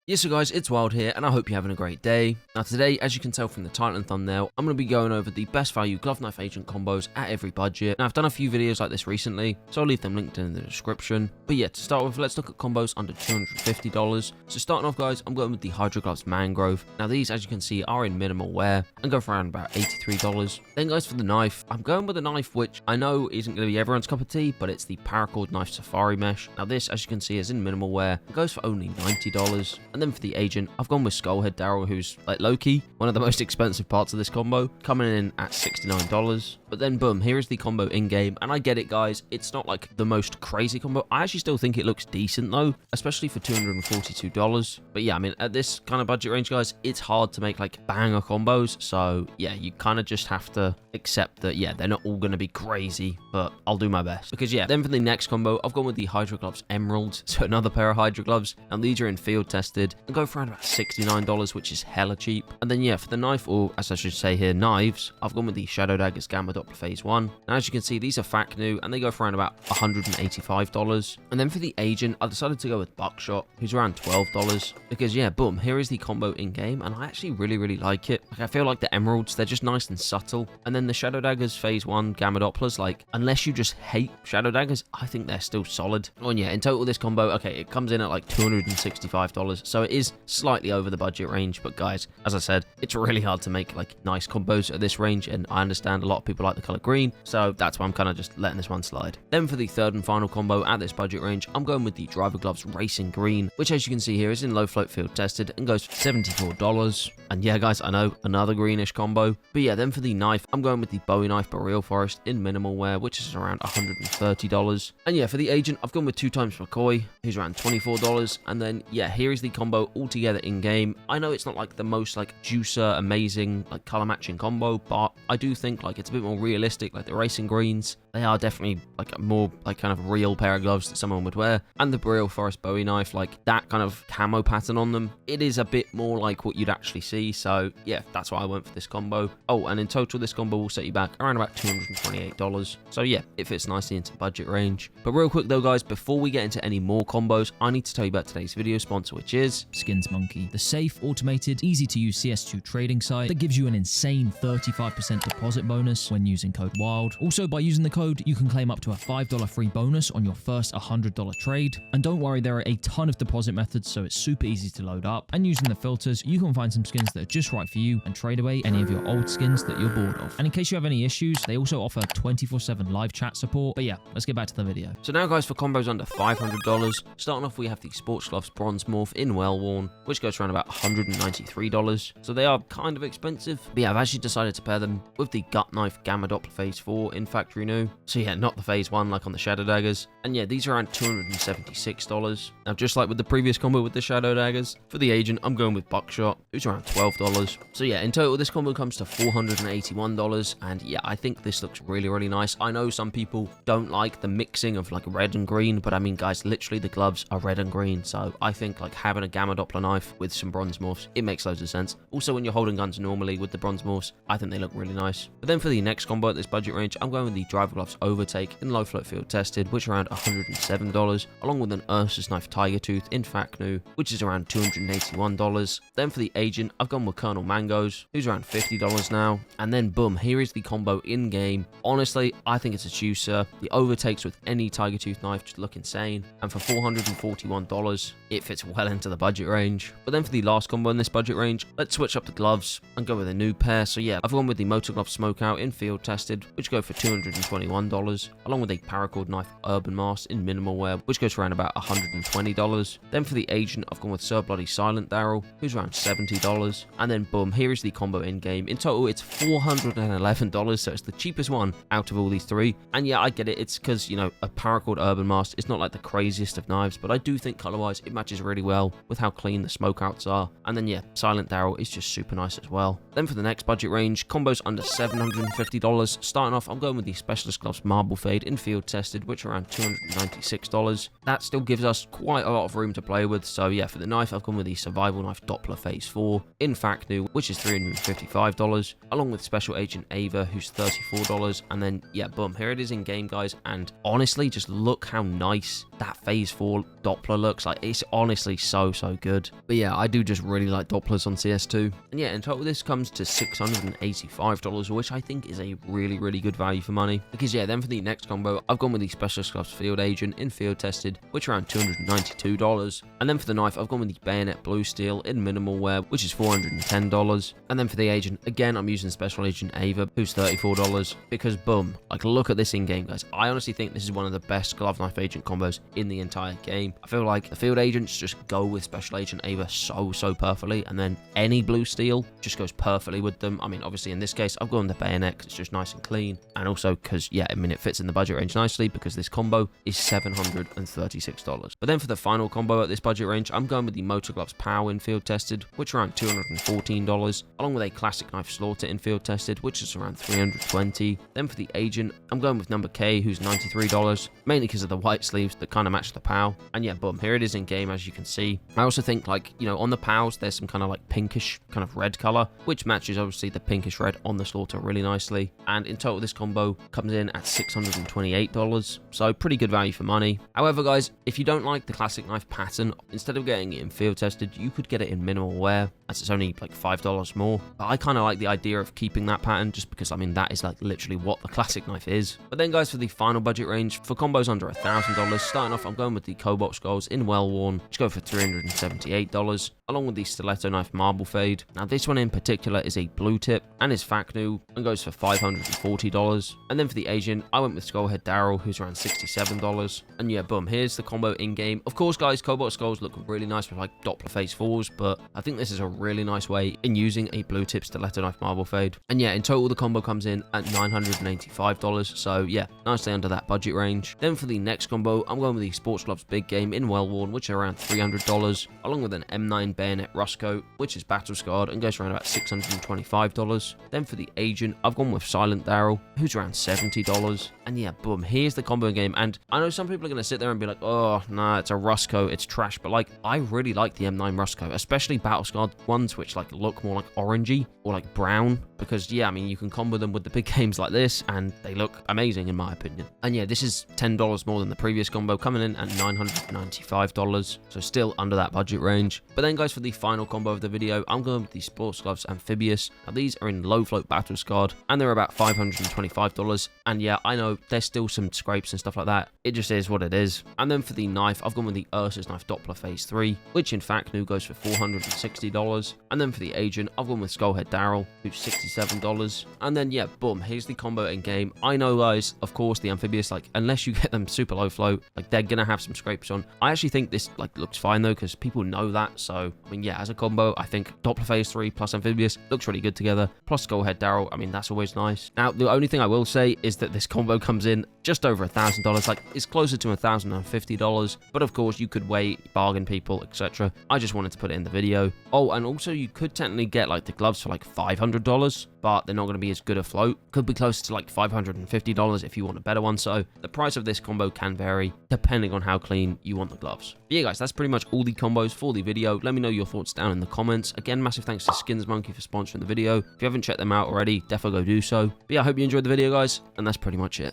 Yes, so guys, it's Wild here, and I hope you're having a great day. Now today, as you can tell from the title and thumbnail, I'm going to be going over the best value glove knife agent combos at every budget. Now I've done a few videos like this recently, so I'll leave them linked in the description. But yeah, to start with, let's look at combos under $250. So starting off guys, I'm going with the Hydro Gloves Mangrove. Now these, as you can see, are in minimal wear and go for around about $83. Then guys, for the knife, I'm going with a knife which I know isn't going to be everyone's cup of tea, but it's the Paracord Knife Safari Mesh. Now this, as you can see, is in minimal wear and goes for only $90. And then for the agent, I've gone with Skullhead Daryl, who's like low-key one of the most expensive parts of this combo, coming in at $69. But then boom, here is the combo in-game, and I get it guys, it's not like the most crazy combo. I actually still think it looks decent though, especially for $242. But yeah, I mean, at this kind of budget range guys, it's hard to make like banger combos, so yeah, you kind of just have to accept that yeah, they're not all going to be crazy, but I'll do my best. Because yeah, then for the next combo, I've gone with the Hydro Gloves Emerald, so another pair of Hydro Gloves, and these are in field tested and go for around about $69, which is hella cheap. And then yeah, for the knife, or as I should say here, knives, I've gone with the Shadow Daggers Gamma Doppler Phase 1. Now as you can see, these are fact new and they go for around about $185. And then for the agent, I decided to go with Buckshot, who's around $12, because yeah, boom, here is the combo in game, and I actually really like it. Like, I feel like the emeralds, they're just nice and subtle, and then the Shadow Daggers Phase 1 Gamma Dopplers, like, unless you just hate Shadow Daggers, I think they're still solid. Oh and yeah, in total this combo, okay, it comes in at like $265, so it is slightly over the budget range. But guys, as I said, it's really hard to make like nice combos at this range, and I understand a lot of people like the color green, so that's why I'm kind of just letting this one slide. Then for the third and final combo at this budget range, I'm going with the Driver Gloves Racing Green, which as you can see here is in low float field tested and goes for $74. And yeah guys, I know, another greenish combo. But yeah, then for the knife, I'm going with the Bowie Knife Boreal Forest in minimal wear, which is around $130. And yeah, for the agent, I've gone with 2x McCoy, who's around $24. And then yeah, here is the combo all together in game. I know it's not like the most like juicer, amazing like color matching combo, but I do think like it's a bit more realistic. Like the Racing Greens, they are definitely like a more like kind of real pair of gloves that someone would wear. And the Boreal Forest Bowie Knife, like that kind of camo pattern on them, it is a bit more like what you'd actually see. So yeah, that's why I went for this combo. Oh, and in total this combo will set you back around about $228. So yeah, it fits nicely into the budget range. But real quick though guys, before we get into any more combos, I need to tell you about today's video sponsor, which is Skins Monkey, the safe, automated, easy to use CS2 trading site that gives you an insane 35% deposit bonus when using code WILD. Also, by using the code, you can claim up to a $5 free bonus on your first $100 trade. And don't worry, there are a ton of deposit methods, so it's super easy to load up. And using the filters, you can find some skins that are just right for you and trade away any of your old skins that you're bored of. And in case you have any issues, they also offer 24/7 live chat support. But yeah, let's get back to the video. So now guys, for combos under $500, starting off we have the Sports Gloves Bronze Morph in Well Worn, which goes around about $193. So they are kind of expensive. But yeah, I've actually decided to pair them with the Gut Knife Gamma Doppler Phase 4 in factory new. So yeah, not the Phase 1 like on the Shadow Daggers. And yeah, these are around $276. Now just like with the previous combo with the Shadow Daggers, for the agent, I'm going with Buckshot, who's around $12. So yeah, in total this combo comes to $481. And yeah, I think this looks really nice. I know some people don't like the mixing of like red and green, but I mean guys, literally the gloves are red and green, so I think like having a Gamma Doppler knife with some bronze morphs, it makes loads of sense. Also, when you're holding guns normally with the bronze morphs, I think they look really nice. But then for the next combo at this budget range, I'm going with the Driver Gloves Overtake in low float field tested, which are around $107, along with an Ursus Knife Tiger Tooth in fact new, which is around $281. Then for the agent, I've gone with Colonel Mangoes, who's around $50 now. And then boom, here is the combo in game. Honestly, I think it's a juicer. The overtakes with any Tiger Tooth knife just look insane, and for $441, it fits well into the budget range. But then for the last combo in this budget range, let's switch up the gloves and go with a new pair. So yeah, I've gone with the Motor Glove Smokeout in field tested, which go for $221, along with a Paracord Knife Urban Mask in minimal wear, which goes for around about $120. Then for the agent, I've gone with Sir Bloody Silent Daryl, who's around $70. And then boom, here is the combo in game. In total, it's $411, so it's the cheapest one out of all these three. And yeah, I get it. It's because, you know, a Paracord Urban Mask, it's not like the craziest of knives, but I do think color-wise, it matches really well with how clean the smokeouts are. And then yeah, Silent Daryl is just super nice as well. Then for the next budget range, combos under $750, starting off, I'm going with the Specialist Gloves Marble Fade in field tested, which are around $200. $396. That still gives us quite a lot of room to play with. So yeah, for the knife, I've gone with the Survival Knife Doppler Phase 4 in fact new, which is $355, along with Special Agent Ava, who's $34. And then yeah, boom, here it is in game, guys. And honestly, just look how nice that Phase 4 Doppler looks. Like, it's honestly so good. But yeah, I do just really like Dopplers on CS2. And yeah, in total this comes to $685, which I think is a really good value for money. Because yeah, then for the next combo, I've gone with the Specialist Gloves Field Agent in Field Tested, which are around $292. And then for the knife, I've gone with the Bayonet Blue Steel in Minimal Wear, which is $410. And then for the agent, again, I'm using Special Agent Ava, who's $34. Because boom, like, look at this in game, guys. I honestly think this is one of the best glove knife agent combos in the entire game. I feel like the field agents just go with Special Agent Ava so perfectly, and then any blue steel just goes perfectly with them. I mean, obviously in this case, I've gone the Bayonet because it's just nice and clean, and also because, yeah, I mean, it fits in the budget range nicely because this combo is $736. But then for the final combo at this budget range, I'm going with the Motor Gloves Pow in Field Tested, which are around $214, along with a Classic Knife Slaughter in Field Tested, which is around $320. Then for the agent, I'm going with Number K, who's $93, mainly because of the white sleeves that kind of match the POW. And yeah, boom, here it is in game, as you can see. I also think, like, you know, on the POWs, there's some kind of like pinkish kind of red color, which matches obviously the pinkish red on the Slaughter really nicely. And in total, this combo comes in at $628, so pretty good value for money. However, guys, if you don't like the Classic Knife pattern, instead of getting it in Field Tested, you could get it in Minimal Wear, as it's only like $5 more. But I kind of like the idea of keeping that pattern, just because, I mean, that is like literally what the Classic Knife is. But then, guys, for the final budget range, for combos under $1,000, starting off, I'm going with the Cobalt Skulls in Well Worn, which go for $378, along with the Stiletto Knife Marble Fade. Now, this one in particular is a blue tip and is fact new and goes for $540. And then for the Asian, I went with Skullhead Daryl, who's around $67. And yeah, boom, here's the combo in game. Of course, guys, Cobalt Skulls look really nice with like Doppler Phase 4s, but I think this is a really nice way in using a blue tip Stiletto Knife Marble Fade. And yeah, in total, the combo comes in at $985. So yeah, nicely under that budget range. Then for the next combo, I'm going with the Sports Gloves Big Game in Well Worn, which are around $300, along with an M9 Bayonet Rust Coat, which is battle scarred and goes around about $625. Then for the agent, I've gone with Silent Daryl, who's around $70. And yeah, boom, here's the combo game. And I know some people are going to sit there and be like, oh, nah, it's a Rust Coat, it's trash. But like, I really like the M9 Rust Coat, especially battle scarred ones, which like look more like orangey or like brown. Because yeah, I mean, you can combo them with the big games like this, and they look amazing in my opinion. And yeah, this is $10 more than the previous combo, coming in at $995, so still under that budget range. But then, guys, for the final combo of the video, I'm going with the Sports Gloves Amphibious. Now, these are in low float battle scarred, and they're about $525. And yeah, I know there's still some scrapes and stuff like that. It just is what it is. And then for the knife, I've gone with the Ursus Knife Doppler Phase 3, which in fact new goes for $460. And then for the agent, I've gone with Skullhead Daryl, who's $67. And then yeah, boom, here's the combo in game. I know, guys, of course, the Amphibious, like, unless you get them super low float, like, they're gonna have some scrapes on. I actually think this like looks fine though, because people know that. So I mean, yeah, as a combo, I think Doppler Phase 3 plus Amphibious looks really good together. Plus Skullhead Daryl, I mean, that's always nice. Now, the only thing I will say is that this combo comes in just over $1,000. Like, it's closer to $1,050, but of course you could wait, bargain people, etc. I just wanted to put it in the video. Oh, and also you could technically get like the gloves for like $500, but they're not going to be as good afloat. Could be closer to like $550 if you want a better one. So the price of this combo can vary depending on how clean you want the gloves. But yeah, guys, that's pretty much all the combos for the video. Let me know your thoughts down in the comments. Again, massive thanks to Skins Monkey for sponsoring the video. If you haven't checked them out already, definitely go do so. But yeah, I hope you enjoyed the video, guys, and that's pretty much it.